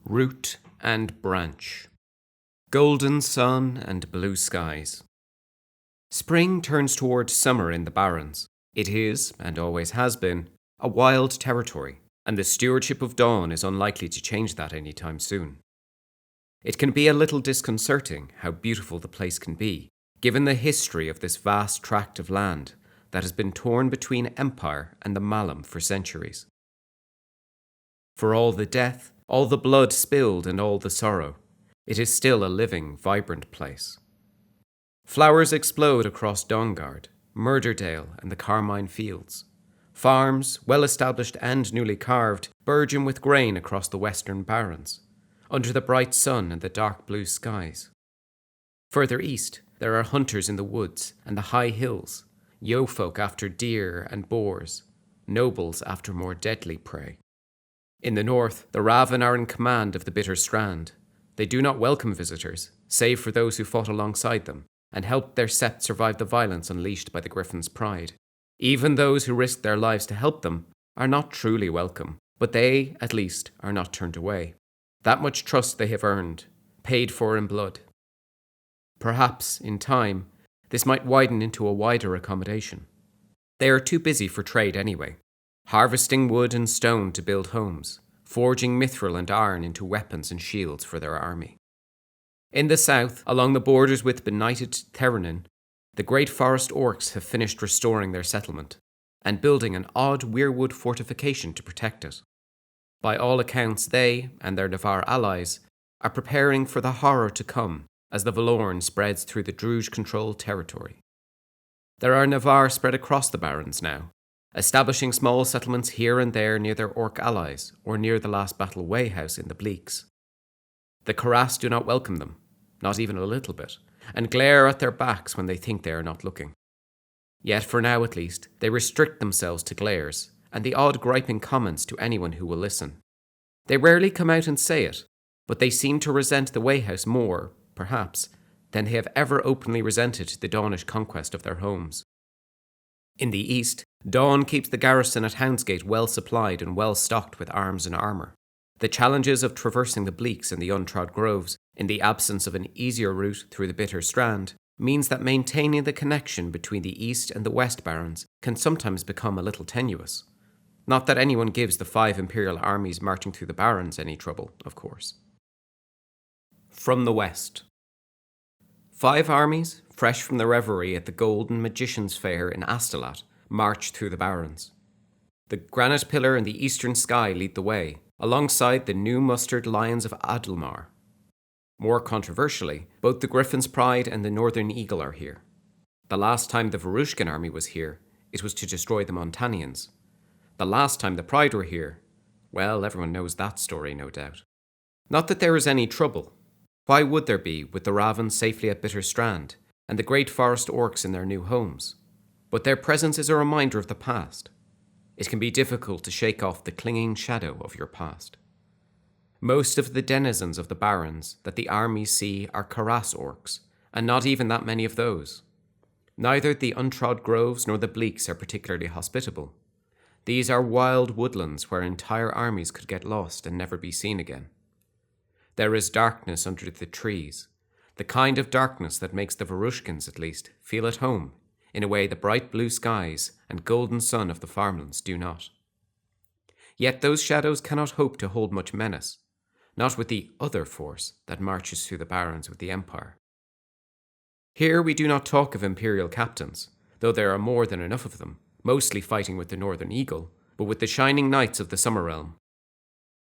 Root and branch. Golden sun and blue skies. Spring turns toward summer in the Barrens. It is, and always has been, a wild territory, and the stewardship of dawn is unlikely to change that any time soon. It can be a little disconcerting how beautiful the place can be, given the history of this vast tract of land that has been torn between Empire and the Malum for centuries. For all the death, all the blood spilled and all the sorrow, it is still a living, vibrant place. Flowers explode across Dongard, Murderdale and the Carmine Fields. Farms, well established and newly carved, burgeon with grain across the western barrens, under the bright sun and the dark blue skies. Further east, there are hunters in the woods and the high hills, yeofolk after deer and boars, nobles after more deadly prey. In the north, the Raven are in command of the Bitter Strand. They do not welcome visitors, save for those who fought alongside them, and helped their sept survive the violence unleashed by the Griffin's pride. Even those who risked their lives to help them are not truly welcome, but they, at least, are not turned away. That much trust they have earned, paid for in blood. Perhaps, in time, this might widen into a wider accommodation. They are too busy for trade anyway, harvesting wood and stone to build homes, forging mithril and iron into weapons and shields for their army. In the south, along the borders with benighted Theranin, the great forest orcs have finished restoring their settlement, and building an odd weirwood fortification to protect it. By all accounts, they, and their Navarre allies, are preparing for the horror to come as the Valorn spreads through the Druge-controlled territory. There are Navarre spread across the Barrens now, establishing small settlements here and there near their orc allies or near the Last Battle Wayhouse in the Bleaks. The Karas do not welcome them, not even a little bit, and glare at their backs when they think they are not looking. Yet, for now at least, they restrict themselves to glares and the odd griping comments to anyone who will listen. They rarely come out and say it, but they seem to resent the Wayhouse more, perhaps, than they have ever openly resented the Dawnish conquest of their homes. In the east, Dawn keeps the garrison at Houndsgate well supplied and well stocked with arms and armour. The challenges of traversing the Bleaks and the untrod groves, in the absence of an easier route through the Bitter Strand, means that maintaining the connection between the East and the West Barrens can sometimes become a little tenuous. Not that anyone gives the 5 Imperial armies marching through the Barrens any trouble, of course. From the West. 5 armies, fresh from the revelry at the Golden Magician's Fair in Astolat, march through the Barrens. The Granite Pillar and the Eastern Sky lead the way, alongside the new mustered Lions of Adalmar. More controversially, both the Griffin's Pride and the Northern Eagle are here. The last time the Varushkin army was here, it was to destroy the Montanians. The last time the Pride were here, well, everyone knows that story, no doubt. Not that there is any trouble. Why would there be, with the Raven safely at Bitter Strand, and the great forest orcs in their new homes? But their presence is a reminder of the past. It can be difficult to shake off the clinging shadow of your past. Most of the denizens of the Barrens that the armies see are Karas orcs, and not even that many of those. Neither the untrod groves nor the Bleaks are particularly hospitable. These are wild woodlands where entire armies could get lost and never be seen again. There is darkness under the trees, the kind of darkness that makes the Varushkins, at least, feel at home, in a way the bright blue skies and golden sun of the farmlands do not. Yet those shadows cannot hope to hold much menace, not with the other force that marches through the Barrens with the Empire. Here we do not talk of Imperial captains, though there are more than enough of them, mostly fighting with the Northern Eagle, but with the shining knights of the Summer Realm.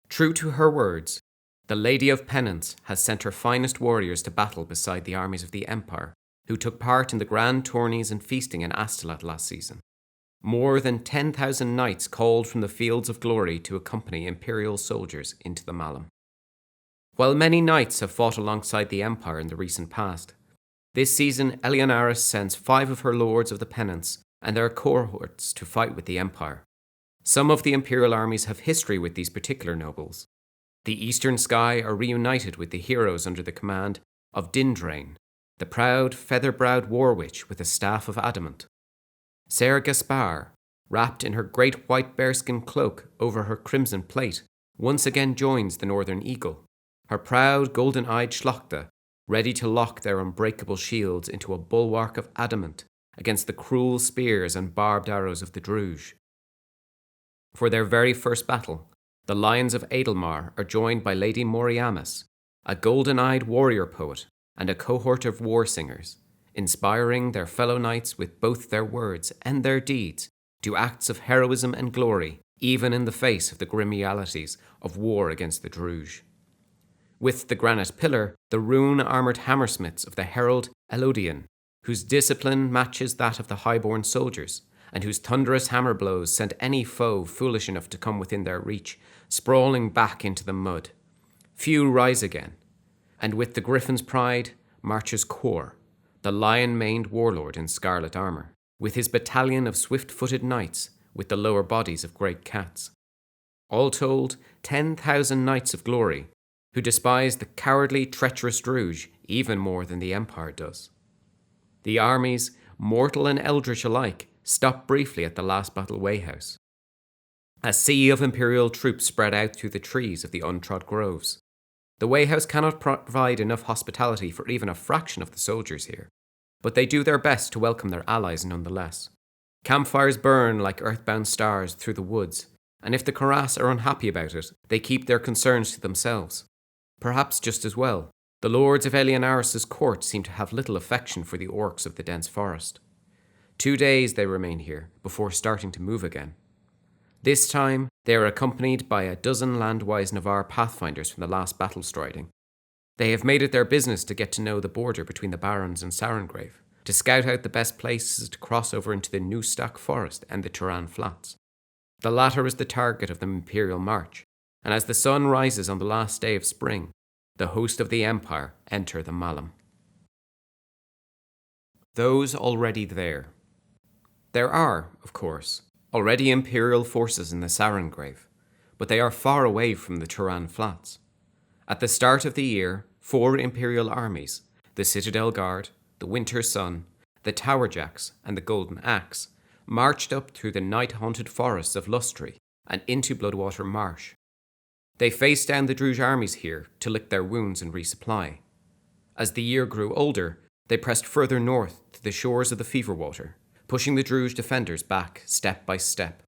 True to her words, the Lady of Penance has sent her finest warriors to battle beside the armies of the Empire, who took part in the grand tourneys and feasting in Astolat last season. More than 10,000 knights called from the fields of glory to accompany Imperial soldiers into the Malum. While many knights have fought alongside the Empire in the recent past, this season Eleonaris sends 5 of her lords of the Penance and their cohorts to fight with the Empire. Some of the Imperial armies have history with these particular nobles. The Eastern Sky are reunited with the heroes under the command of Dindrain, the proud, feather-browed war witch with a staff of adamant. Sarah Gaspar, wrapped in her great white bearskin cloak over her crimson plate, once again joins the Northern Eagle, her proud golden-eyed Shlochta, ready to lock their unbreakable shields into a bulwark of adamant against the cruel spears and barbed arrows of the Druj. For their very first battle, the Lions of Edelmar are joined by Lady Moriamis, a golden-eyed warrior poet and a cohort of war singers, inspiring their fellow knights with both their words and their deeds to acts of heroism and glory, even in the face of the grim realities of war against the Druj. With the granite pillar, the rune-armoured hammersmiths of the Herald Elodian, whose discipline matches that of the highborn soldiers, and whose thunderous hammer blows sent any foe foolish enough to come within their reach sprawling back into the mud. Few rise again, and with the Griffin's pride marches Kor, the lion-maned warlord in scarlet armour, with his battalion of swift-footed knights with the lower bodies of great cats. All told, 10,000 knights of glory, who despise the cowardly, treacherous Druj even more than the Empire does. The armies, mortal and eldritch alike, stop briefly at the last battle wayhouse. A sea of Imperial troops spread out through the trees of the untrod groves. The wayhouse cannot provide enough hospitality for even a fraction of the soldiers here, but they do their best to welcome their allies nonetheless. Campfires burn like earthbound stars through the woods, and if the Karass are unhappy about it, they keep their concerns to themselves. Perhaps just as well. The lords of Elianaris' court seem to have little affection for the orcs of the dense forest. 2 days they remain here, before starting to move again. This time, they are accompanied by a dozen landwise Navarre pathfinders from the last battle striding. They have made it their business to get to know the border between the Barrens and Sarengrave, to scout out the best places to cross over into the Newstack Forest and the Turan Flats. The latter is the target of the Imperial March, and as the sun rises on the last day of spring, the host of the Empire enter the Malum. Those already there. There are, of course, already Imperial forces in the Sarengrave, but they are far away from the Turan Flats. At the start of the year, 4 Imperial armies, the Citadel Guard, the Winter Sun, the Towerjacks, and the Golden Axe, marched up through the night-haunted forests of Lustry and into Bloodwater Marsh. They faced down the Druj armies here to lick their wounds and resupply. As the year grew older, they pressed further north to the shores of the Feverwater, pushing the Druj defenders back step by step.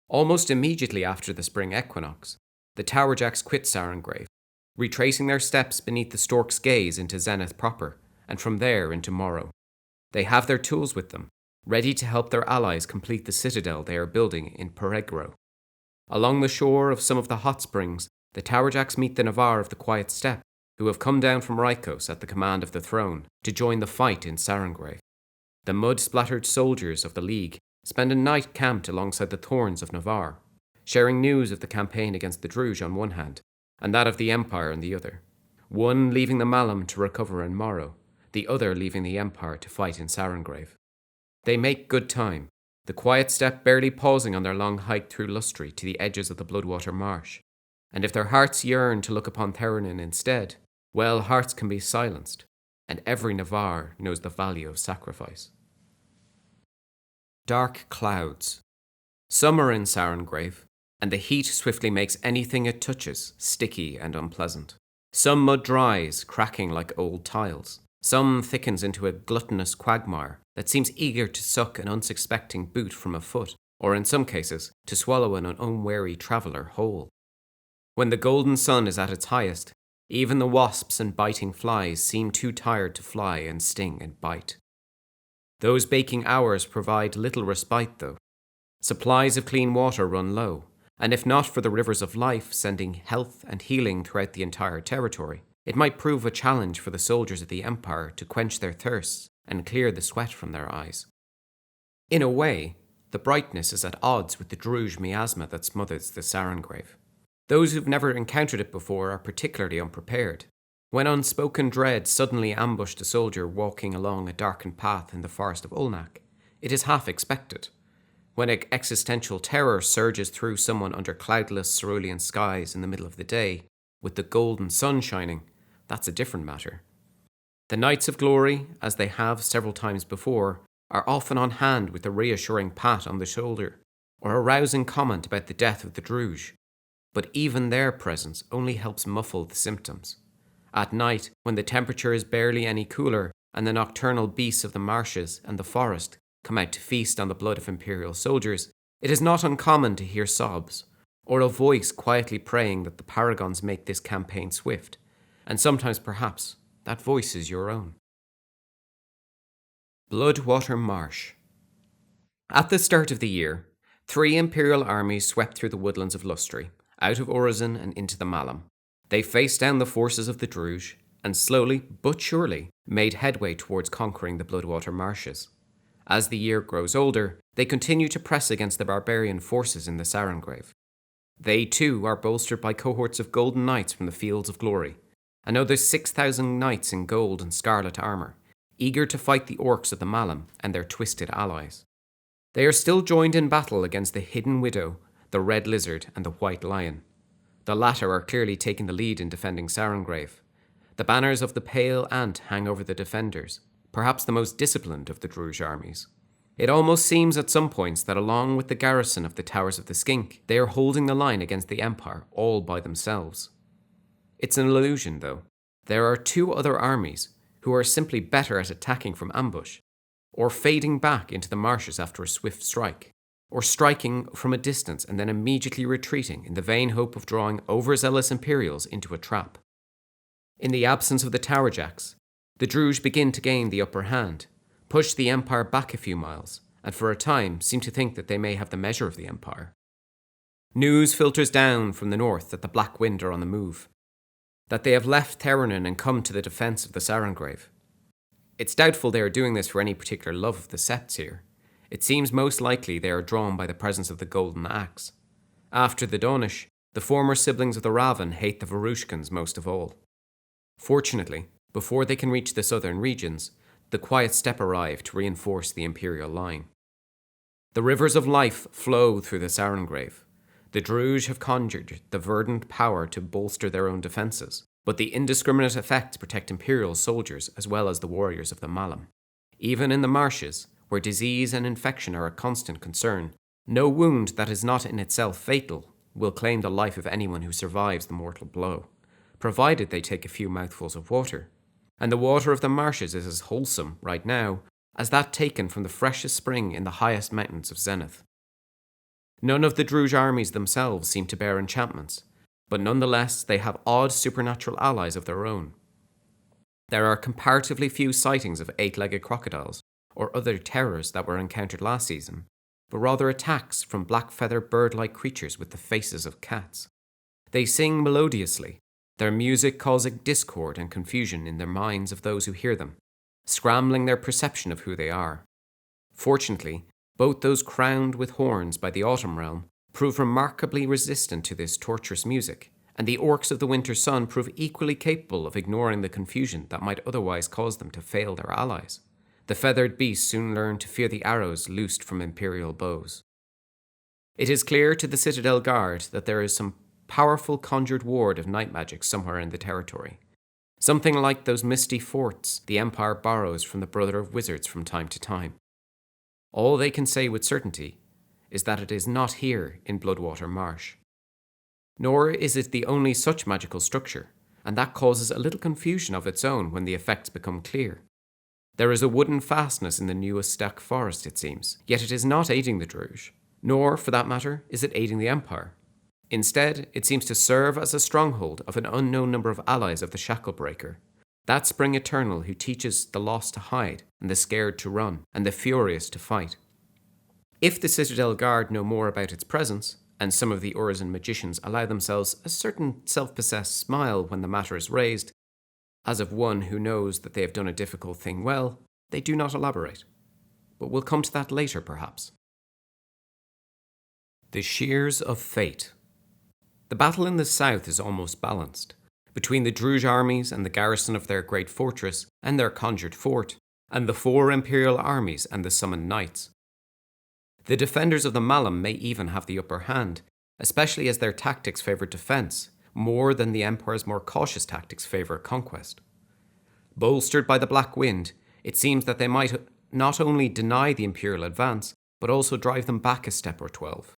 Almost immediately after the spring equinox, the Towerjacks quit Sarengrave, retracing their steps beneath the Stork's Gaze into Zenith proper, and from there into Morrow. They have their tools with them, ready to help their allies complete the citadel they are building in Peregro. Along the shore of some of the hot springs, the Towerjacks meet the Navarre of the Quiet Steppe, who have come down from Rykos at the command of the throne to join the fight in Sarengrave. The mud-splattered soldiers of the League spend a night camped alongside the Thorns of Navarre, sharing news of the campaign against the Druj on one hand, and that of the Empire on the other, one leaving the Malum to recover in Morrow, the other leaving the Empire to fight in Sarengrave. They make good time, the Quiet Steppe barely pausing on their long hike through Lustry to the edges of the Bloodwater Marsh. And if their hearts yearn to look upon Theranin instead, well, hearts can be silenced, and every Navarre knows the value of sacrifice. Dark clouds. Summer in Sarengrave, and the heat swiftly makes anything it touches sticky and unpleasant. Some mud dries, cracking like old tiles. Some thickens into a gluttonous quagmire that seems eager to suck an unsuspecting boot from a foot, or in some cases, to swallow an unwary traveller whole. When the golden sun is at its highest, even the wasps and biting flies seem too tired to fly and sting and bite. Those baking hours provide little respite, though. Supplies of clean water run low, and if not for the rivers of life sending health and healing throughout the entire territory, it might prove a challenge for the soldiers of the Empire to quench their thirsts and clear the sweat from their eyes. In a way, the brightness is at odds with the Druj miasma that smothers the Sarengrave. Those who've never encountered it before are particularly unprepared. When unspoken dread suddenly ambushed a soldier walking along a darkened path in the forest of Ulnak, it is half expected. When existential terror surges through someone under cloudless cerulean skies in the middle of the day, with the golden sun shining, that's a different matter. The Knights of Glory, as they have several times before, are often on hand with a reassuring pat on the shoulder, or a rousing comment about the death of the Druj. but even their presence only helps muffle the symptoms. At night, when the temperature is barely any cooler and the nocturnal beasts of the marshes and the forest come out to feast on the blood of Imperial soldiers, it is not uncommon to hear sobs, or a voice quietly praying that the paragons make this campaign swift, and sometimes perhaps that voice is your own. Bloodwater Marsh. At the start of the year, 3 Imperial armies swept through the woodlands of Lustri, out of Urizen and into the Malum. They faced down the forces of the Druj, and slowly but surely made headway towards conquering the Bloodwater Marshes. As the year grows older, they continue to press against the barbarian forces in the Sarengrave. They too are bolstered by cohorts of golden knights from the Fields of Glory, another 6,000 knights in gold and scarlet armour, eager to fight the orcs of the Malum and their twisted allies. They are still joined in battle against the Hidden Widow, the Red Lizard and the White Lion. The latter are clearly taking the lead in defending Sarengrave. The banners of the Pale Ant hang over the defenders, perhaps the most disciplined of the Druj armies. It almost seems at some points that along with the garrison of the Towers of the Skink, they are holding the line against the Empire all by themselves. It's an illusion, though. There are 2 other armies who are simply better at attacking from ambush, or fading back into the marshes after a swift strike, or striking from a distance and then immediately retreating in the vain hope of drawing overzealous Imperials into a trap. In the absence of the Towerjacks, the Druj begin to gain the upper hand, push the Empire back a few miles, and for a time seem to think that they may have the measure of the Empire. News filters down from the north that the Black Wind are on the move, that they have left Theranin and come to the defence of the Sarengrave. It's doubtful they are doing this for any particular love of the Septs here. It seems most likely they are drawn by the presence of the Golden Axe. After the Donish, the former siblings of the Raven hate the Varushkans most of all. Fortunately, before they can reach the southern regions, the Quiet Steppe arrive to reinforce the Imperial line. The rivers of life flow through the Sarengrave. The Druj have conjured the verdant power to bolster their own defences, but the indiscriminate effects protect Imperial soldiers as well as the warriors of the Malum. Even in the marshes, where disease and infection are a constant concern, no wound that is not in itself fatal will claim the life of anyone who survives the mortal blow, provided they take a few mouthfuls of water. And the water of the marshes is as wholesome, right now, as that taken from the freshest spring in the highest mountains of Zenith. None of the Druj armies themselves seem to bear enchantments, but nonetheless they have odd supernatural allies of their own. There are comparatively few sightings of 8-legged crocodiles or other terrors that were encountered last season, but rather attacks from black-feathered bird-like creatures with the faces of cats. They sing melodiously, their music causing discord and confusion in the minds of those who hear them, scrambling their perception of who they are. Fortunately, both those crowned with horns by the Autumn Realm prove remarkably resistant to this torturous music, and the orcs of the Winter Sun prove equally capable of ignoring the confusion that might otherwise cause them to fail their allies. The feathered beasts soon learn to fear the arrows loosed from Imperial bows. It is clear to the Citadel Guard that there is some powerful conjured ward of night magic somewhere in the territory, something like those misty forts the Empire borrows from the Brother of Wizards from time to time. All they can say with certainty is that it is not here in Bloodwater Marsh. Nor is it the only such magical structure, and that causes a little confusion of its own when the effects become clear. There is a wooden fastness in the New Estak forest, it seems, yet it is not aiding the Druj, nor, for that matter, is it aiding the Empire. Instead, it seems to serve as a stronghold of an unknown number of allies of the Shacklebreaker, that spring eternal who teaches the lost to hide, and the scared to run, and the furious to fight. If the Citadel Guard know more about its presence, and some of the Urizen magicians allow themselves a certain self-possessed smile when the matter is raised, as of one who knows that they have done a difficult thing well, they do not elaborate. But we'll come to that later, perhaps. The Shears of Fate. The battle in the south is almost balanced, between the Druj armies and the garrison of their great fortress and their conjured fort, and the 4 Imperial armies and the summoned knights. The defenders of the Malum may even have the upper hand, especially as their tactics favour defence, more than the Empire's more cautious tactics favour conquest. Bolstered by the Black Wind, it seems that they might not only deny the Imperial advance, but also drive them back a step or 12.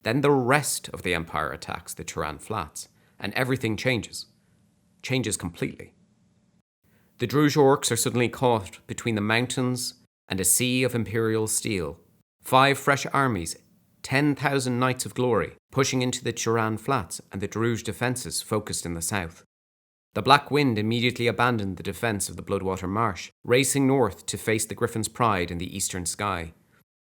Then the rest of the Empire attacks the Turan Flats, and everything changes. Changes completely. The Druj orcs are suddenly caught between the mountains and a sea of Imperial steel. 5 fresh armies, 10,000 Knights of Glory, pushing into the Turan Flats and the Druj defences focused in the south. The Black Wind immediately abandoned the defence of the Bloodwater Marsh, racing north to face the Griffin's Pride in the eastern sky.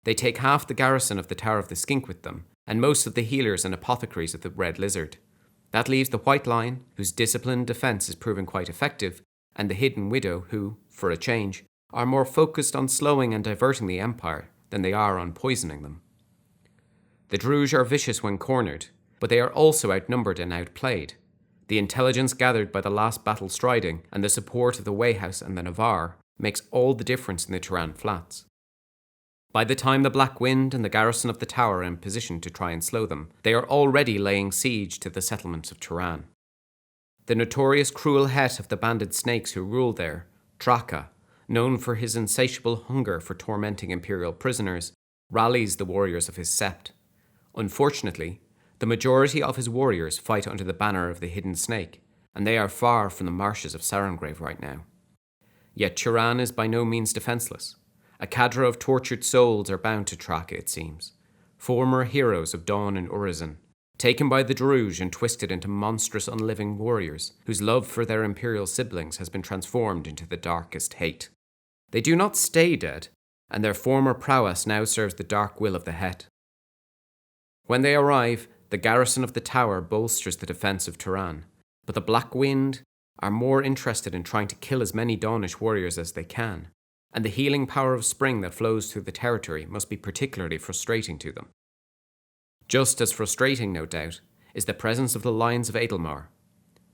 They take half the garrison of the Tower of the Skink with them, and most of the healers and apothecaries of the Red Lizard. That leaves the White Line, whose disciplined defence is proving quite effective, and the Hidden Widow, who, for a change, are more focused on slowing and diverting the Empire than they are on poisoning them. The Druj are vicious when cornered, but they are also outnumbered and outplayed. The intelligence gathered by the last battle striding and the support of the Wayhouse and the Navarre makes all the difference in the Turan Flats. By the time the Black Wind and the garrison of the tower are in position to try and slow them, they are already laying siege to the settlements of Turan. The notorious cruel het of the banded snakes who rule there, Traka, known for his insatiable hunger for tormenting imperial prisoners, rallies the warriors of his sept. Unfortunately, the majority of his warriors fight under the banner of the Hidden Snake, and they are far from the marshes of Sarangrave right now. Yet Turan is by no means defenceless. A cadre of tortured souls are bound to Traka, it seems. Former heroes of Dawn and Urizen, taken by the Druj and twisted into monstrous unliving warriors, whose love for their imperial siblings has been transformed into the darkest hate. They do not stay dead, and their former prowess now serves the dark will of the het. When they arrive, the garrison of the tower bolsters the defence of Turan, but the Black Wind are more interested in trying to kill as many Dawnish warriors as they can, and the healing power of spring that flows through the territory must be particularly frustrating to them. Just as frustrating, no doubt, is the presence of the Lions of Edelmar.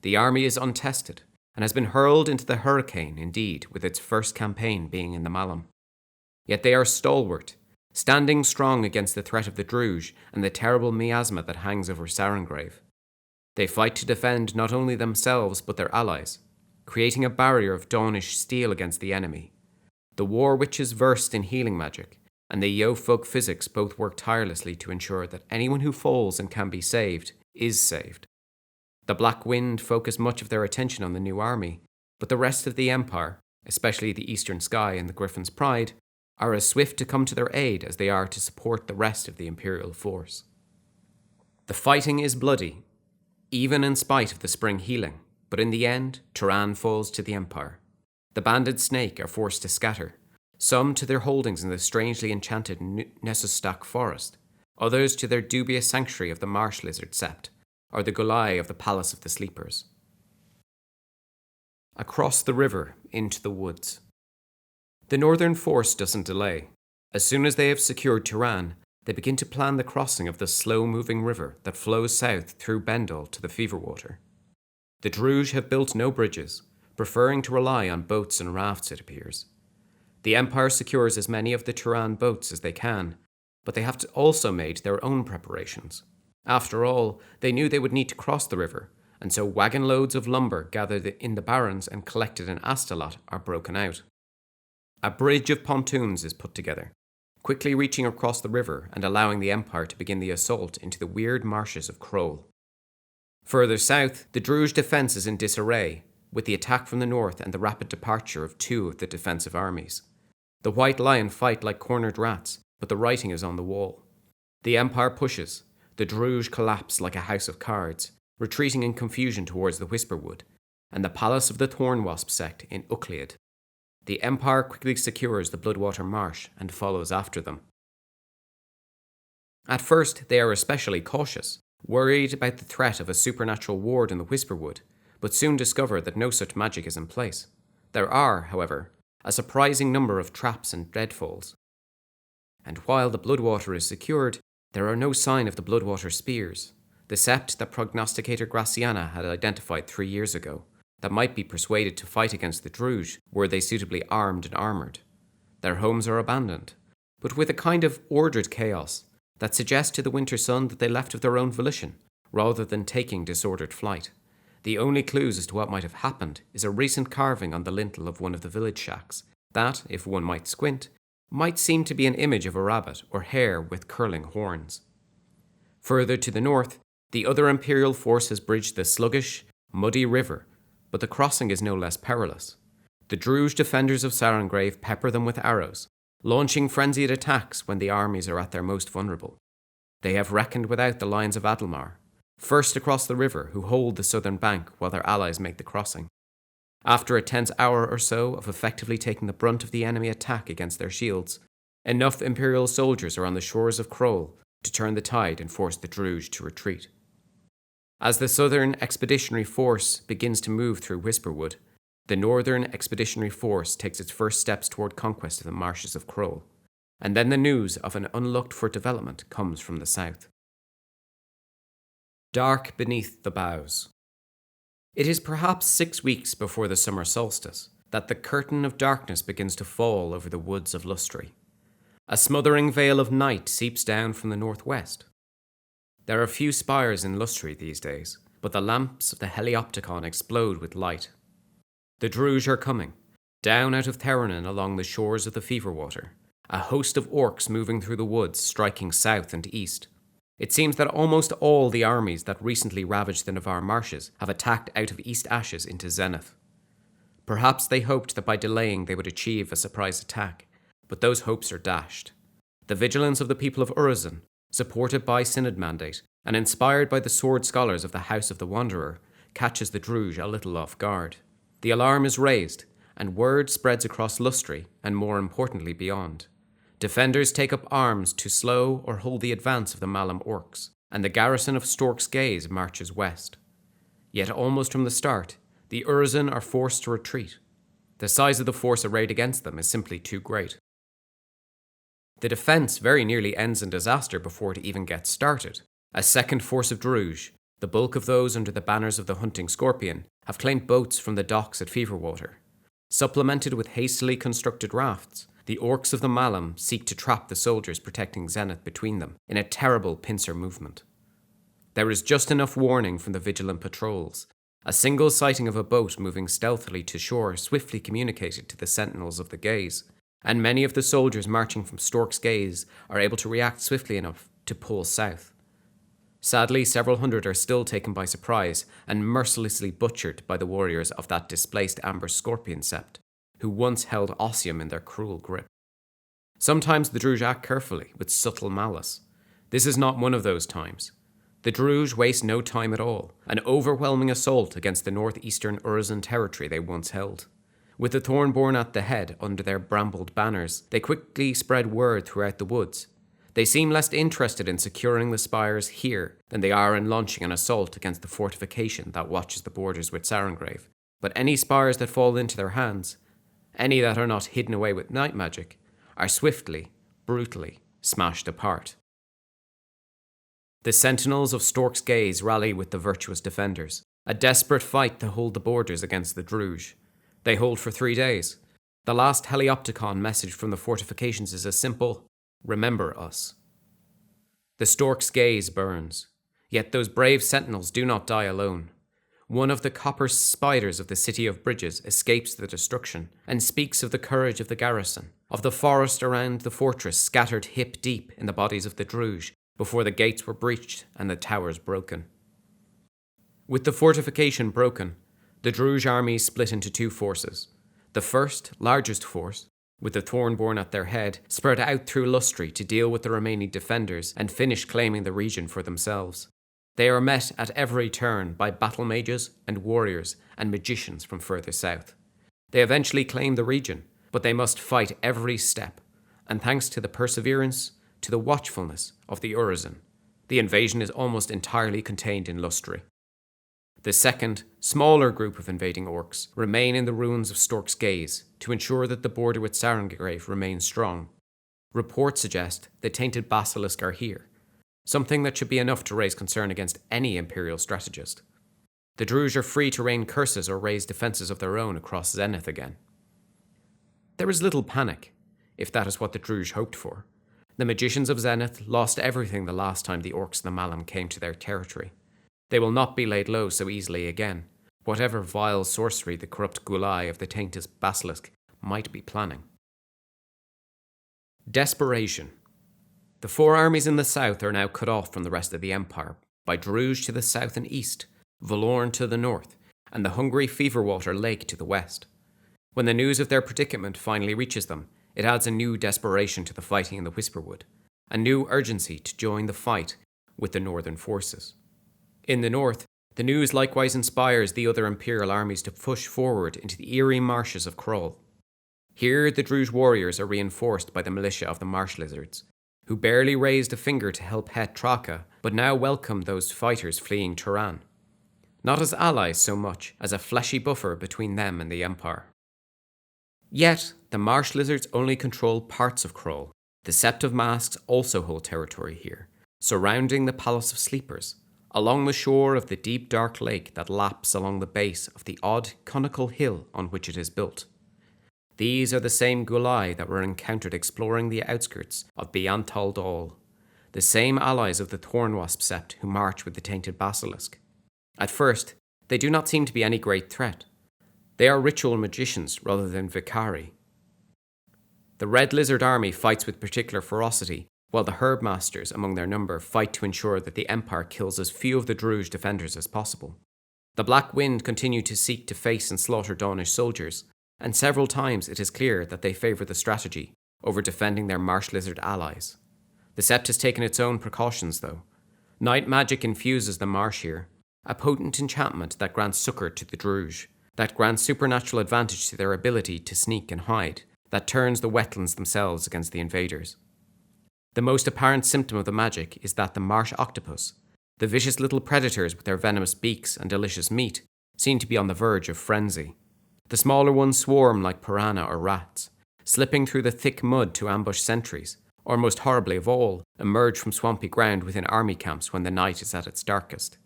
The army is untested, and has been hurled into the hurricane, indeed, with its first campaign being in the Malum. Yet they are stalwart, standing strong against the threat of the Druj and the terrible miasma that hangs over Sarangrave. They fight to defend not only themselves but their allies, creating a barrier of Dawnish steel against the enemy. The War Witches versed in healing magic, and the Yo-Folk physics both work tirelessly to ensure that anyone who falls and can be saved is saved. The Black Wind focus much of their attention on the new army, but the rest of the Empire, especially the Eastern Sky and the Griffin's Pride, are as swift to come to their aid as they are to support the rest of the Imperial force. The fighting is bloody, even in spite of the spring healing, but in the end, Turan falls to the Empire. The banded snake are forced to scatter, some to their holdings in the strangely enchanted Nessustak forest, others to their dubious sanctuary of the marsh lizard sept, or the Gulai of the Palace of the Sleepers. Across the river, into the woods. The northern force doesn't delay. As soon as they have secured Turan, they begin to plan the crossing of the slow-moving river that flows south through Bendal to the Feverwater. The Druj have built no bridges, preferring to rely on boats and rafts, it appears. The Empire secures as many of the Turan boats as they can, but they have also made their own preparations. After all, they knew they would need to cross the river, and so wagon loads of lumber gathered in the barrens and collected in Astalot are broken out. A bridge of pontoons is put together, quickly reaching across the river and allowing the Empire to begin the assault into the weird marshes of Kroll. Further south, the Druj defence is in disarray, with the attack from the north and the rapid departure of 2 of the defensive armies. The White Lion fight like cornered rats, but the writing is on the wall. The Empire pushes, the Druj collapse like a house of cards, retreating in confusion towards the Whisperwood, and the Palace of the Thornwasp sect in Uclead. The Empire quickly secures the Bloodwater Marsh and follows after them. At first, they are especially cautious, worried about the threat of a supernatural ward in the Whisperwood, but soon discover that no such magic is in place. There are, however, a surprising number of traps and deadfalls. And while the Bloodwater is secured, there are no sign of the Bloodwater spears, the sept that prognosticator Graciana had identified 3 years ago, that might be persuaded to fight against the Druj were they suitably armed and armoured. Their homes are abandoned, but with a kind of ordered chaos that suggests to the Winter Sun that they left of their own volition, rather than taking disordered flight. The only clues as to what might have happened is a recent carving on the lintel of one of the village shacks that, if one might squint, might seem to be an image of a rabbit or hare with curling horns. Further to the north, the other Imperial force has bridged the sluggish, muddy river, but the crossing is no less perilous. The Druge defenders of Sarengrave pepper them with arrows, launching frenzied attacks when the armies are at their most vulnerable. They have reckoned without the Lions of Adalmar, first across the river, who hold the southern bank while their allies make the crossing. After a tense hour or so of effectively taking the brunt of the enemy attack against their shields, enough Imperial soldiers are on the shores of Kroll to turn the tide and force the Druge to retreat. As the Southern Expeditionary Force begins to move through Whisperwood, the Northern Expeditionary Force takes its first steps toward conquest of the marshes of Kroll, and then the news of an unlooked-for development comes from the south. Dark beneath the boughs. It is perhaps 6 weeks before the summer solstice that the curtain of darkness begins to fall over the woods of Lustry. A smothering veil of night seeps down from the northwest. There are few spires in Lustry these days, but the lamps of the Heliopticon explode with light. The Druge are coming, down out of Theranin along the shores of the Feverwater, a host of orcs moving through the woods, striking south and east. It seems that almost all the armies that recently ravaged the Navarre marshes have attacked out of East Ashes into Zenith. Perhaps they hoped that by delaying they would achieve a surprise attack, but those hopes are dashed. The vigilance of the people of Urizen, supported by Synod mandate and inspired by the sword scholars of the House of the Wanderer, catches the Druge a little off guard. The alarm is raised, and word spreads across Lustry, and more importantly beyond. Defenders take up arms to slow or hold the advance of the Malum orcs, and the garrison of Stork's Gaze marches west. Yet almost from the start, the Urizen are forced to retreat. The size of the force arrayed against them is simply too great. The defence very nearly ends in disaster before it even gets started. A second force of Druge, the bulk of those under the banners of the Hunting Scorpion, have claimed boats from the docks at Feverwater. Supplemented with hastily constructed rafts, the orcs of the Malum seek to trap the soldiers protecting Zenith between them in a terrible pincer movement. There is just enough warning from the vigilant patrols. A single sighting of a boat moving stealthily to shore swiftly communicated to the sentinels of the Gaze, and many of the soldiers marching from Stork's Gaze are able to react swiftly enough to pull south. Sadly, several hundred are still taken by surprise and mercilessly butchered by the warriors of that displaced Amber Scorpion Sept, who once held Ossium in their cruel grip. Sometimes the Druge act carefully, with subtle malice. This is not one of those times. The Druge waste no time at all, an overwhelming assault against the northeastern Urizen territory they once held. With the Thornborn at the head under their brambled banners, they quickly spread word throughout the woods. They seem less interested in securing the spires here than they are in launching an assault against the fortification that watches the borders with Sarengrave. But any spires that fall into their hands, any that are not hidden away with night magic, are swiftly, brutally smashed apart. The sentinels of Stork's Gaze rally with the virtuous defenders, a desperate fight to hold the borders against the Druge. They hold for 3 days. The last Heliopticon message from the fortifications is a simple, "Remember us." The Stork's Gaze burns, yet those brave sentinels do not die alone. One of the copper spiders of the City of Bridges escapes the destruction and speaks of the courage of the garrison, of the forest around the fortress scattered hip-deep in the bodies of the Druge before the gates were breached and the towers broken. With the fortification broken, the Druge army split into 2 forces. The first, largest force, with the Thornborn at their head, spread out through Lustry to deal with the remaining defenders and finish claiming the region for themselves. They are met at every turn by battle mages and warriors and magicians from further south. They eventually claim the region, but they must fight every step, and thanks to the perseverance, to the watchfulness of the Urizen, the invasion is almost entirely contained in Lustry. The second, smaller group of invading orcs remain in the ruins of Stork's Gaze to ensure that the border with Sarengrave remains strong. Reports suggest the tainted basilisk are here, something that should be enough to raise concern against any Imperial strategist. The Druge are free to rain curses or raise defences of their own across Zenith again. There is little panic, if that is what the Druge hoped for. The magicians of Zenith lost everything the last time the orcs and the Malum came to their territory. They will not be laid low so easily again, whatever vile sorcery the corrupt Gulai of the tainted basilisk might be planning. Desperation. The four armies in the south are now cut off from the rest of the Empire by Druge to the south and east, Valorn to the north, and the hungry Feverwater Lake to the west. When the news of their predicament finally reaches them, it adds a new desperation to the fighting in the Whisperwood, a new urgency to join the fight with the northern forces. In the north, the news likewise inspires the other Imperial armies to push forward into the eerie marshes of Kroll. Here the Druge warriors are reinforced by the militia of the Marsh Lizards, who barely raised a finger to help Het Traka, but now welcome those fighters fleeing Turan. Not as allies so much as a fleshy buffer between them and the Empire. Yet, the Marsh Lizards only control parts of Kroll. The Sept of Masks also hold territory here, surrounding the Palace of Sleepers, along the shore of the deep dark lake that laps along the base of the odd conical hill on which it is built. These are the same Gulai that were encountered exploring the outskirts of Biantal Dal, the same allies of the Thornwasp Sept who march with the Tainted Basilisk. At first, they do not seem to be any great threat. They are ritual magicians rather than Vicari. The Red Lizard army fights with particular ferocity, while the Herb Masters among their number fight to ensure that the Empire kills as few of the Druge defenders as possible. The Black Wind continue to seek to face and slaughter Daunish soldiers, and several times it is clear that they favour the strategy over defending their Marsh Lizard allies. The Sept has taken its own precautions, though. Night magic infuses the marsh here, a potent enchantment that grants succour to the Druge, that grants supernatural advantage to their ability to sneak and hide, that turns the wetlands themselves against the invaders. The most apparent symptom of the magic is that the marsh octopus, the vicious little predators with their venomous beaks and delicious meat, seem to be on the verge of frenzy. The smaller ones swarm like piranha or rats, slipping through the thick mud to ambush sentries, or most horribly of all, emerge from swampy ground within army camps when the night is at its darkest.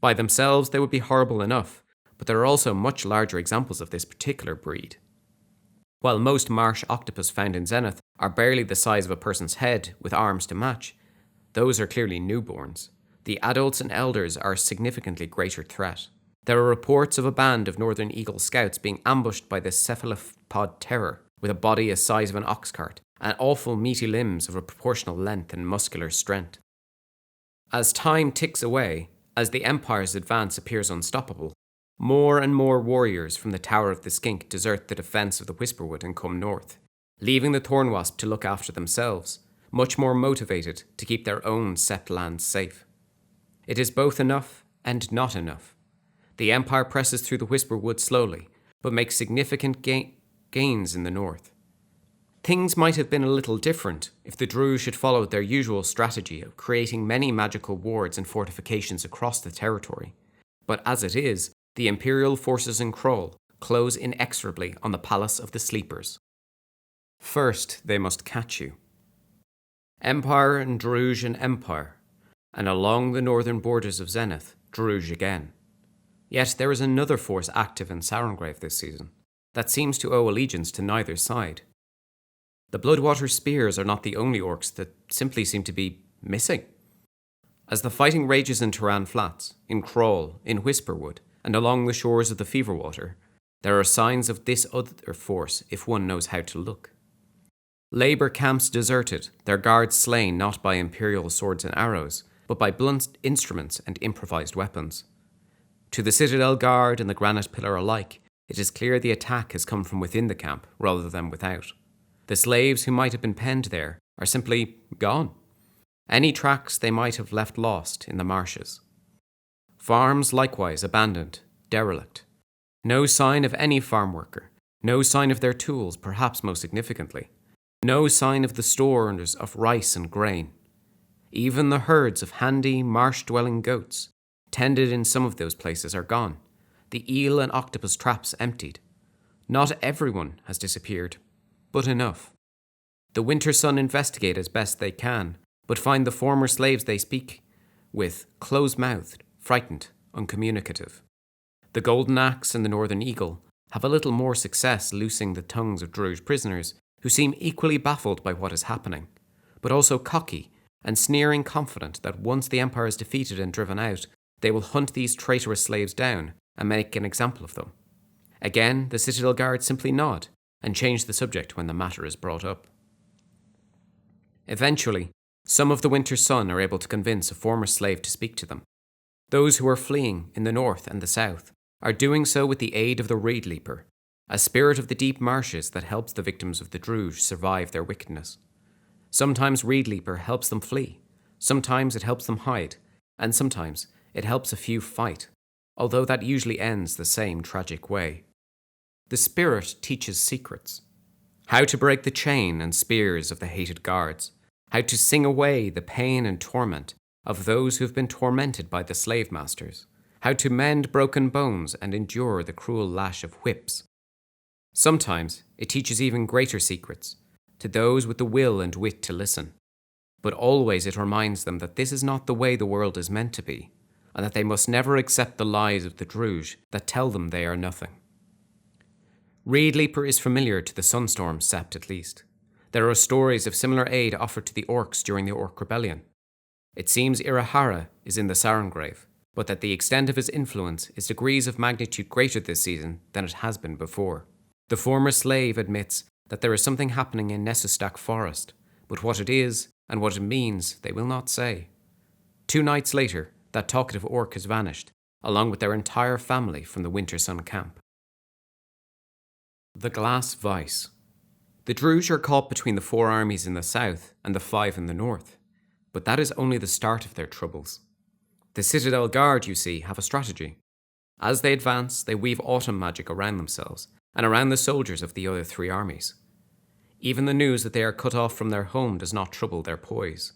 By themselves they would be horrible enough, but there are also much larger examples of this particular breed. While most marsh octopus found in Zenith are barely the size of a person's head with arms to match, those are clearly newborns. The adults and elders are a significantly greater threat. There are reports of a band of Northern Eagle scouts being ambushed by the cephalopod terror, with a body the size of an ox cart, and awful meaty limbs of a proportional length and muscular strength. As time ticks away, as the Empire's advance appears unstoppable, more and more warriors from the Tower of the Skink desert the defence of the Whisperwood and come north, leaving the Thornwasp to look after themselves, much more motivated to keep their own Sept lands safe. It is both enough and not enough. The Empire presses through the Whisperwood slowly, but makes significant gains in the north. Things might have been a little different if the Druge had followed their usual strategy of creating many magical wards and fortifications across the territory. But as it is, the Imperial forces in Kroll close inexorably on the Palace of the Sleepers. First, they must catch you. Empire and Druge and Empire, and along the northern borders of Zenith, Druge again. Yet there is another force active in Sarengrave this season that seems to owe allegiance to neither side. The Bloodwater Spears are not the only orcs that simply seem to be missing. As the fighting rages in Turan Flats, in Kroll, in Whisperwood, and along the shores of the Feverwater, there are signs of this other force if one knows how to look. Labour camps deserted, their guards slain not by Imperial swords and arrows, but by blunt instruments and improvised weapons. To the Citadel Guard and the Granite Pillar alike, it is clear the attack has come from within the camp rather than without. The slaves who might have been penned there are simply gone. Any tracks they might have left lost in the marshes. Farms likewise abandoned, derelict. No sign of any farm worker, no sign of their tools, perhaps most significantly. No sign of the stores of rice and grain. Even the herds of handy, marsh-dwelling goats, tended in some of those places, are gone. The eel and octopus traps emptied. Not everyone has disappeared, but enough. The Winter Sun investigate as best they can, but find the former slaves they speak with close-mouthed, frightened, uncommunicative. The Golden Axe and the Northern Eagle have a little more success loosing the tongues of Druge prisoners who seem equally baffled by what is happening, but also cocky and sneering confident that once the Empire is defeated and driven out, they will hunt these traitorous slaves down and make an example of them. Again, the Citadel Guard simply nod and change the subject when the matter is brought up. Eventually, Some of the winter sun are able to convince a former slave to speak to them. Those who are fleeing in the north and the south are doing so with the aid of the Reed Leaper, a spirit of the deep marshes that helps the victims of the Druge survive their wickedness. Sometimes Reed Leaper helps them flee, sometimes it helps them hide, and sometimes it helps a few fight, although that usually ends the same tragic way. The spirit teaches secrets. How to break the chain and spears of the hated guards, how to sing away the pain and torment of those who have been tormented by the slave masters, how to mend broken bones and endure the cruel lash of whips. Sometimes it teaches even greater secrets to those with the will and wit to listen, but always it reminds them that this is not the way the world is meant to be, and that they must never accept the lies of the Druge that tell them they are nothing. Reed Leaper is familiar to the Sunstorm Sept at least. There are stories of similar aid offered to the Orcs during the Orc Rebellion. It seems Irahara is in the Sarengrave, but that the extent of his influence is degrees of magnitude greater this season than it has been before. The former slave admits that there is something happening in Nessustak Forest, but what it is and what it means they will not say. 2 nights later, that talkative orc has vanished, along with their entire family from the Winter Sun camp. The Glass Vice. The Druge are caught between the 4 armies in the south and the 5 in the north, but that is only the start of their troubles. The Citadel Guard, you see, have a strategy. As they advance, they weave autumn magic around themselves and around the soldiers of the other 3 armies. Even the news that they are cut off from their home does not trouble their poise.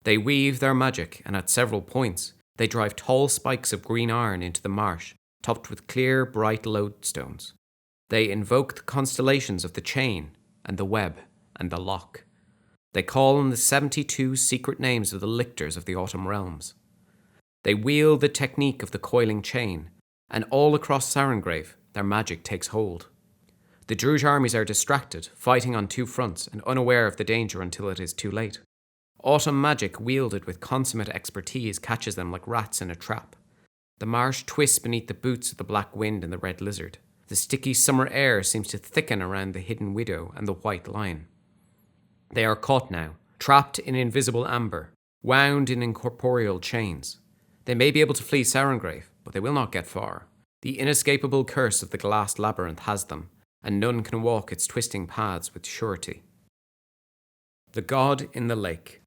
They weave their magic, and at several points, they drive tall spikes of green iron into the marsh, topped with clear, bright lodestones. They invoke the constellations of the chain, and the web, and the lock. They call on the 72 secret names of the lictors of the autumn realms. They wield the technique of the coiling chain, and all across Sarengrave, their magic takes hold. The Druge armies are distracted, fighting on 2 fronts, and unaware of the danger until it is too late. Autumn magic, wielded with consummate expertise, catches them like rats in a trap. The marsh twists beneath the boots of the black wind and the red lizard. The sticky summer air seems to thicken around the hidden widow and the white lion. They are caught now, trapped in invisible amber, wound in incorporeal chains. They may be able to flee Sarengrave, but they will not get far. The inescapable curse of the glass labyrinth has them, and none can walk its twisting paths with surety. The God in the Lake.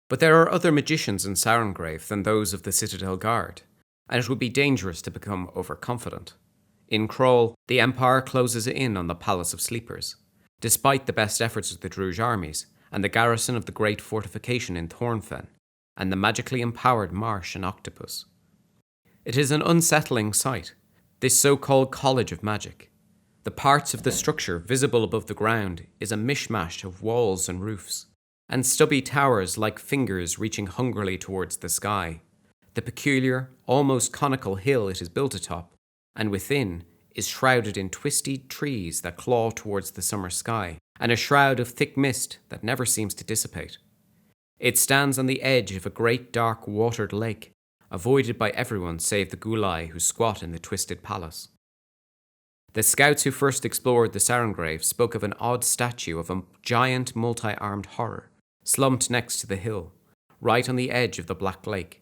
But there are other magicians in Sarengrave than those of the Citadel Guard, and it would be dangerous to become overconfident. In Crawl, the Empire closes in on the Palace of Sleepers, despite the best efforts of the Druge armies and the garrison of the great fortification in Thornfen, and the magically empowered Marsh and Octopus. It is an unsettling sight, this so-called College of Magic. The parts of the structure visible above the ground is a mishmash of walls and roofs, and stubby towers like fingers reaching hungrily towards the sky. The peculiar, almost conical hill it is built atop, and within, is shrouded in twisty trees that claw towards the summer sky, and a shroud of thick mist that never seems to dissipate. It stands on the edge of a great dark watered lake, avoided by everyone save the Gulai who squat in the twisted palace. The scouts who first explored the Sarengrave spoke of an odd statue of a giant multi-armed horror, slumped next to the hill, right on the edge of the Black Lake.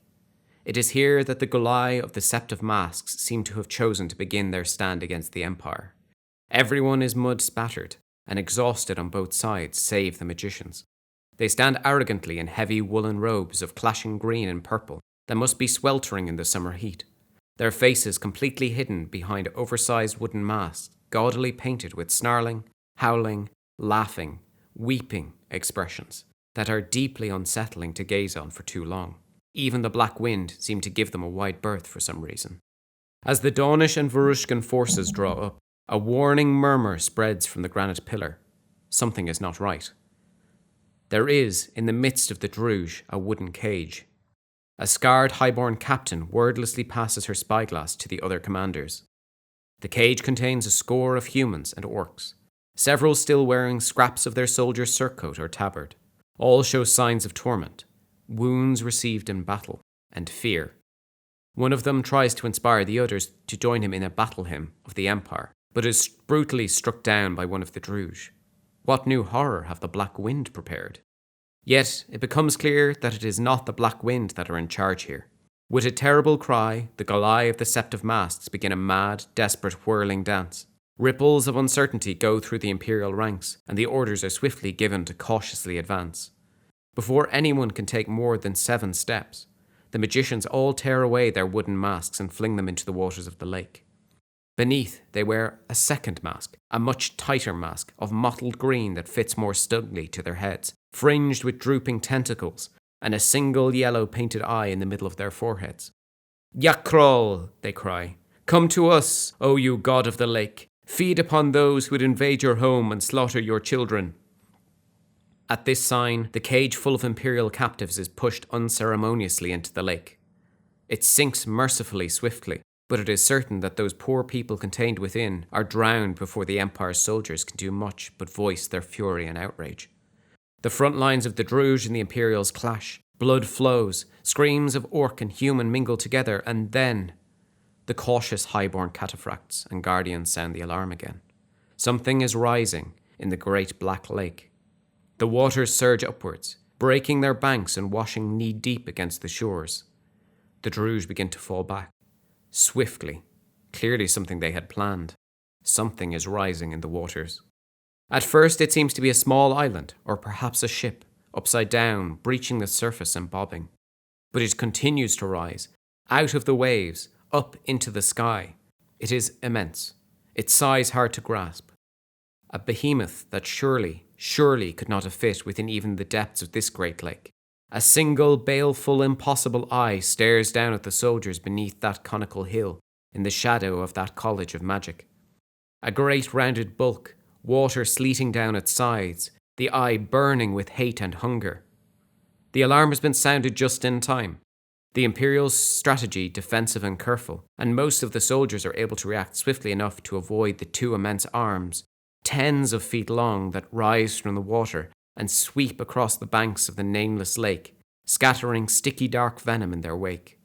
It is here that the Gulai of the Sept of Masks seem to have chosen to begin their stand against the Empire. Everyone is mud-spattered and exhausted on both sides, save the magicians. They stand arrogantly in heavy woolen robes of clashing green and purple that must be sweltering in the summer heat, their faces completely hidden behind oversized wooden masks, gaudily painted with snarling, howling, laughing, weeping expressions that are deeply unsettling to gaze on for too long. Even the black wind seemed to give them a wide berth for some reason. As the Dawnish and Varushkan forces draw up, a warning murmur spreads from the granite pillar. Something is not right. There is, in the midst of the Druge, a wooden cage. A scarred highborn captain wordlessly passes her spyglass to the other commanders. The cage contains a score of humans and orcs, several still wearing scraps of their soldier's surcoat or tabard. All show signs of torment, wounds received in battle, and fear. One of them tries to inspire the others to join him in a battle hymn of the Empire, but is brutally struck down by one of the Druge. What new horror have the Black Wind prepared? Yet it becomes clear that it is not the Black Wind that are in charge here. With a terrible cry, the Galai of the Sept of Masts begin a mad, desperate whirling dance. Ripples of uncertainty go through the Imperial ranks, and the orders are swiftly given to cautiously advance. Before anyone can take more than 7 steps, the magicians all tear away their wooden masks and fling them into the waters of the lake. Beneath, they wear a second mask, a much tighter mask of mottled green that fits more snugly to their heads, fringed with drooping tentacles, and a single yellow painted eye in the middle of their foreheads. "Yakrol," they cry, "come to us, O you god of the lake. Feed upon those who would invade your home and slaughter your children." At this sign, the cage full of Imperial captives is pushed unceremoniously into the lake. It sinks mercifully swiftly, but it is certain that those poor people contained within are drowned before the Empire's soldiers can do much but voice their fury and outrage. The front lines of the Druge and the Imperials clash, blood flows, screams of orc and human mingle together, and then the cautious highborn cataphracts and guardians sound the alarm again. Something is rising in the great black lake. The waters surge upwards, breaking their banks and washing knee-deep against the shores. The Druge begin to fall back. Swiftly, clearly something they had planned. Something is rising in the waters. At first it seems to be a small island, or perhaps a ship, upside down, breaching the surface and bobbing. But it continues to rise, out of the waves, up into the sky. It is immense, its size hard to grasp. A behemoth that surely could not have fit within even the depths of this great lake. A single, baleful, impossible eye stares down at the soldiers beneath that conical hill in the shadow of that college of magic. A great rounded bulk, water sleeting down its sides, the eye burning with hate and hunger. The alarm has been sounded just in time. The Imperial's strategy defensive and careful, and most of the soldiers are able to react swiftly enough to avoid the 2 immense arms, tens of feet long, that rise from the water and sweep across the banks of the nameless lake, scattering sticky dark venom in their wake.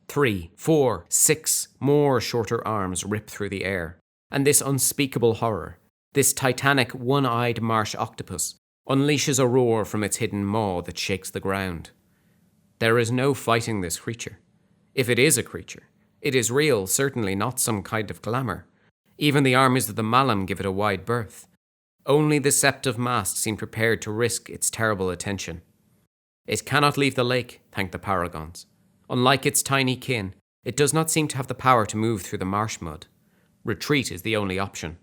3, 4, 6 more shorter arms rip through the air, and this unspeakable horror, this titanic one-eyed marsh octopus, unleashes a roar from its hidden maw that shakes the ground. There is no fighting this creature. If it is a creature, it is real, certainly not some kind of glamour. Even the armies of the Malam give it a wide berth. Only the Sept of Masts seem prepared to risk its terrible attention. It cannot leave the lake, thank the Paragons. Unlike its tiny kin, it does not seem to have the power to move through the marsh mud. Retreat is the only option.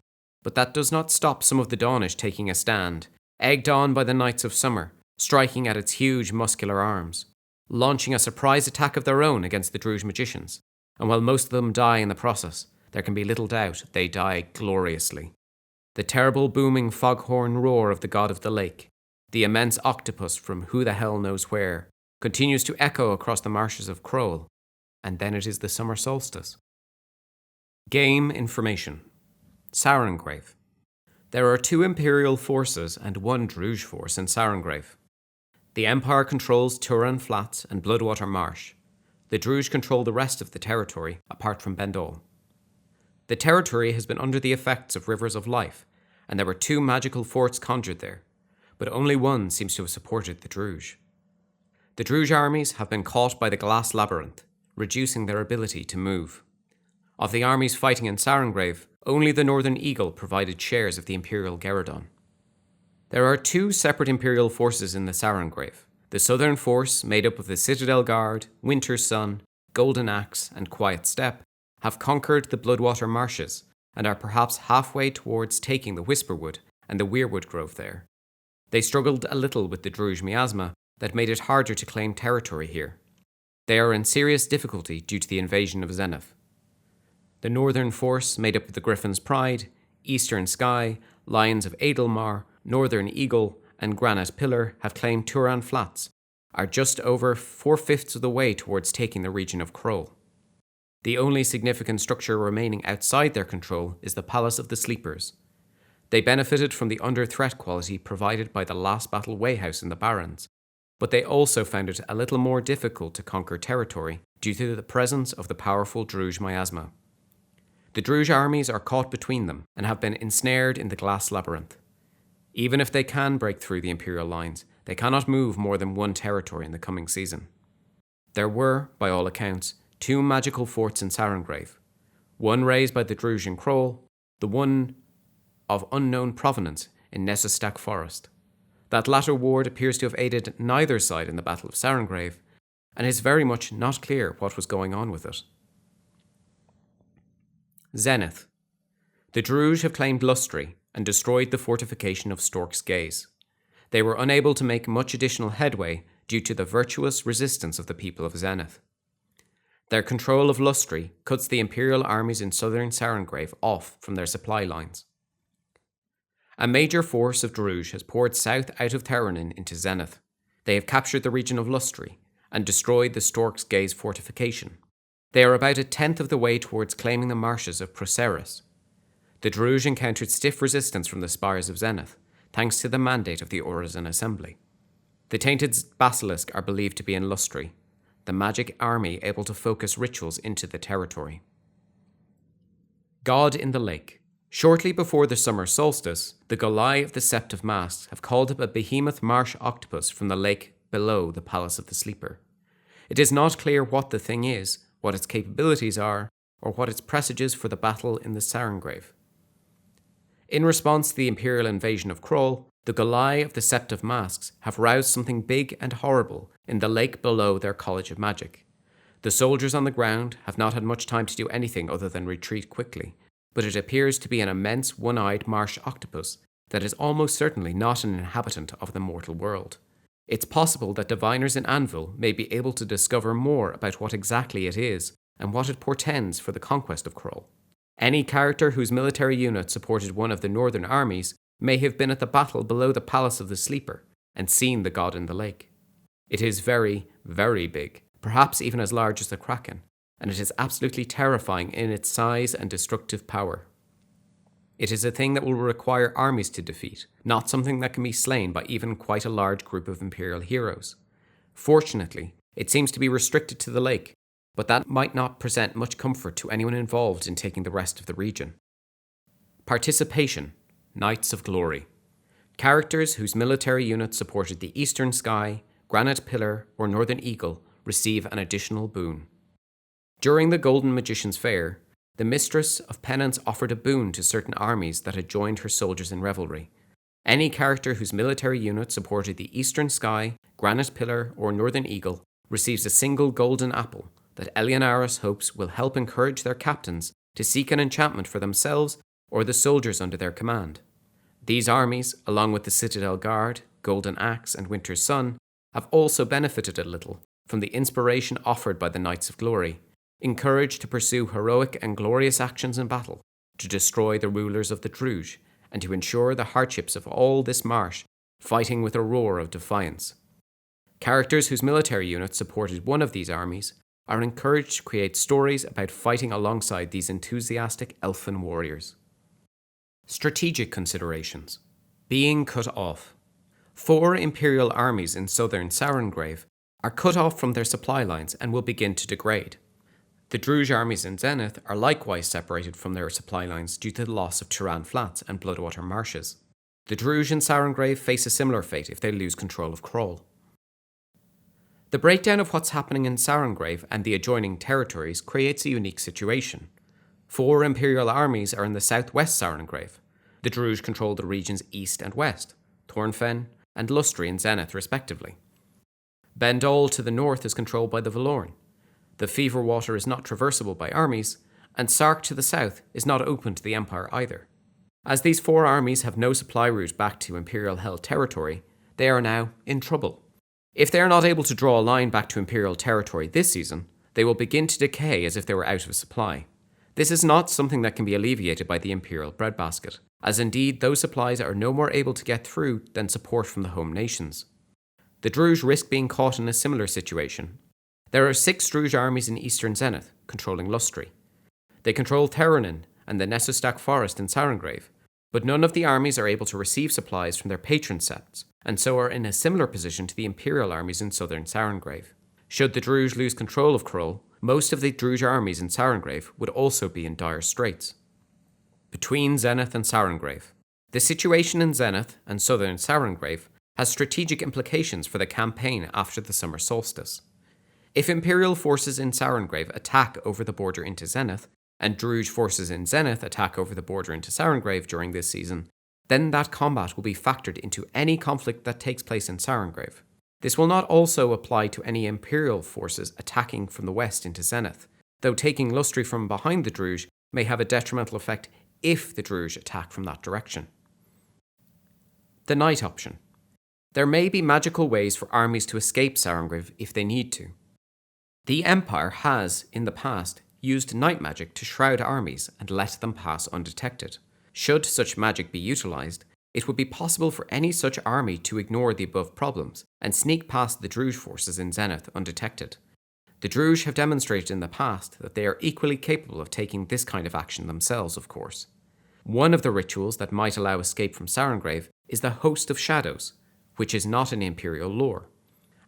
But that does not stop some of the Daunish taking a stand, egged on by the Knights of Summer, striking at its huge muscular arms, launching a surprise attack of their own against the Druge magicians, and while most of them die in the process, there can be little doubt they die gloriously. The terrible booming foghorn roar of the god of the lake, the immense octopus from who the hell knows where, continues to echo across the marshes of Kroll, and then it is the summer solstice. Game information. Sarengrave. There are 2 Imperial forces and 1 Druge force in Sarengrave. The Empire controls Turan Flats and Bloodwater Marsh. The Druge control the rest of the territory, apart from Bendol. The territory has been under the effects of rivers of life, and there were 2 magical forts conjured there, but only one seems to have supported the Druge. The Druge armies have been caught by the glass labyrinth, reducing their ability to move. Of the armies fighting in Sarengrave, only the Northern Eagle provided shares of the Imperial Geradon. There are 2 separate Imperial forces in the Sarengrave. The Southern force, made up of the Citadel Guard, Winter Sun, Golden Axe, and Quiet Step, have conquered the Bloodwater Marshes and are perhaps halfway towards taking the Whisperwood and the Weirwood Grove there. They struggled a little with the Druge miasma that made it harder to claim territory here. They are in serious difficulty due to the invasion of Zenith. The Northern force, made up of the Griffin's Pride, Eastern Sky, Lions of Adelmar, Northern Eagle, and Granite Pillar, have claimed Turan Flats, are just over 4/5 of the way towards taking the region of Kroll. The only significant structure remaining outside their control is the Palace of the Sleepers. They benefited from the under-threat quality provided by the last battle Wayhouse in the Barrens, but they also found it a little more difficult to conquer territory due to the presence of the powerful Druge miasma. The Druge armies are caught between them and have been ensnared in the glass labyrinth. Even if they can break through the Imperial lines, they cannot move more than one territory in the coming season. There were, by all accounts, 2 magical forts in Sarengrave, one raised by the Druj in Kroll, the one of unknown provenance in Nessustak Forest. That latter ward appears to have aided neither side in the Battle of Sarengrave, and is very much not clear what was going on with it. Zenith. The Druj have claimed Lustri and destroyed the fortification of Stork's Gaze. They were unable to make much additional headway due to the virtuous resistance of the people of Zenith. Their control of Lustri cuts the Imperial armies in southern Sarengrave off from their supply lines. A major force of Druj has poured south out of Theranin into Zenith. They have captured the region of Lustri and destroyed the Stork's Gaze fortification. They are about 1/10 of the way towards claiming the marshes of Proceres. The Druj encountered stiff resistance from the spires of Zenith, thanks to the mandate of the Orozen Assembly. The Tainted Basilisk are believed to be in Lustri, the magic army able to focus rituals into the territory. God in the Lake. Shortly before the summer solstice, the Golai of the Sept of Masks have called up a behemoth marsh octopus from the lake below the Palace of the Sleeper. It is not clear what the thing is, what its capabilities are, or what its presages for the battle in the Sarengrave. In response to the Imperial invasion of Kroll, the Golai of the Sept of Masks have roused something big and horrible in the lake below their College of Magic. The soldiers on the ground have not had much time to do anything other than retreat quickly, but it appears to be an immense one-eyed marsh octopus that is almost certainly not an inhabitant of the mortal world. It's possible that diviners in Anvil may be able to discover more about what exactly it is and what it portends for the conquest of Kroll. Any character whose military unit supported one of the northern armies may have been at the battle below the Palace of the Sleeper and seen the god in the lake. It is very, very big, perhaps even as large as the Kraken, and it is absolutely terrifying in its size and destructive power. It is a thing that will require armies to defeat, not something that can be slain by even quite a large group of Imperial heroes. Fortunately, it seems to be restricted to the lake, but that might not present much comfort to anyone involved in taking the rest of the region. Participation. Knights of Glory. Characters whose military units supported the Eastern Sky, Granite Pillar, or Northern Eagle receive an additional boon. During the Golden Magician's Fair, the Mistress of Penance offered a boon to certain armies that had joined her soldiers in revelry. Any character whose military unit supported the Eastern Sky, Granite Pillar, or Northern Eagle receives a single golden apple that Eleonaris hopes will help encourage their captains to seek an enchantment for themselves or the soldiers under their command. These armies, along with the Citadel Guard, Golden Axe, and Winter's Sun, have also benefited a little from the inspiration offered by the Knights of Glory, encouraged to pursue heroic and glorious actions in battle, to destroy the rulers of the Druj, and to ensure the hardships of all this marsh, fighting with a roar of defiance. Characters whose military units supported one of these armies are encouraged to create stories about fighting alongside these enthusiastic elfin warriors. Strategic considerations. Being cut off. 4 Imperial armies in southern Sarengrave are cut off from their supply lines and will begin to degrade. The Druj armies in Zenith are likewise separated from their supply lines due to the loss of Turan Flats and Bloodwater Marshes. The Druj in Sarengrave face a similar fate if they lose control of Kroll. The breakdown of what's happening in Sarengrave and the adjoining territories creates a unique situation. 4 Imperial armies are in the southwest Sarengrave. The Druj control the regions east and west, Thornfen and Lustri in Zenith respectively. Bendol to the north is controlled by the Valoran. The Fever Water is not traversable by armies, and Sark to the south is not open to the Empire either. As these 4 armies have no supply route back to Imperial-held territory, they are now in trouble. If they are not able to draw a line back to Imperial territory this season, they will begin to decay as if they were out of supply. This is not something that can be alleviated by the Imperial breadbasket, as indeed those supplies are no more able to get through than support from the home nations. The Druj risk being caught in a similar situation. There are 6 Druj armies in eastern Zenith, controlling Lustri. They control Theranin and the Nessustak Forest in Sarengrave, but none of the armies are able to receive supplies from their patron septs, and so are in a similar position to the Imperial armies in southern Sarengrave. Should the Druj lose control of Kroll, most of the Druj armies in Sarengrave would also be in dire straits. Between Zenith and Sarengrave. The situation in Zenith and southern Sarengrave has strategic implications for the campaign after the summer solstice. If Imperial forces in Sarengrave attack over the border into Zenith, and Druge forces in Zenith attack over the border into Sarengrave during this season, then that combat will be factored into any conflict that takes place in Sarengrave. This will not also apply to any Imperial forces attacking from the west into Zenith, though taking Lustri from behind the Druge may have a detrimental effect if the Druge attack from that direction. The night option. There may be magical ways for armies to escape Sarengrave if they need to. The Empire has, in the past, used night magic to shroud armies and let them pass undetected. Should such magic be utilised, it would be possible for any such army to ignore the above problems and sneak past the Druge forces in Zenith undetected. The Druge have demonstrated in the past that they are equally capable of taking this kind of action themselves, of course. One of the rituals that might allow escape from Sarengrave is the Host of Shadows, which is not in Imperial lore.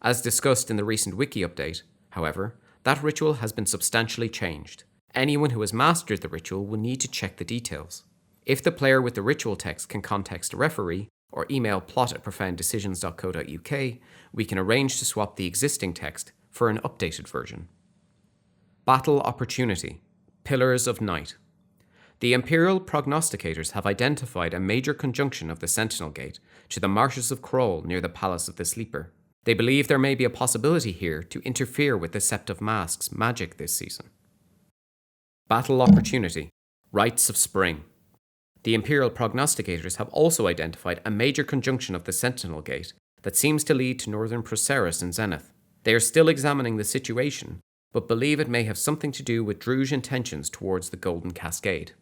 As discussed in the recent wiki update, however, that ritual has been substantially changed. Anyone who has mastered the ritual will need to check the details. If the player with the ritual text can contact a referee or email plot@profounddecisions.co.uk, we can arrange to swap the existing text for an updated version. Battle Opportunity. Pillars of Night. The Imperial prognosticators have identified a major conjunction of the Sentinel Gate to the marshes of Kroll near the Palace of the Sleeper. They believe there may be a possibility here to interfere with the Sept of Masks magic this season. Battle Opportunity. Rites of Spring. The Imperial prognosticators have also identified a major conjunction of the Sentinel Gate that seems to lead to northern Proceres in Zenith. They are still examining the situation, but believe it may have something to do with Druge intentions towards the Golden Cascade.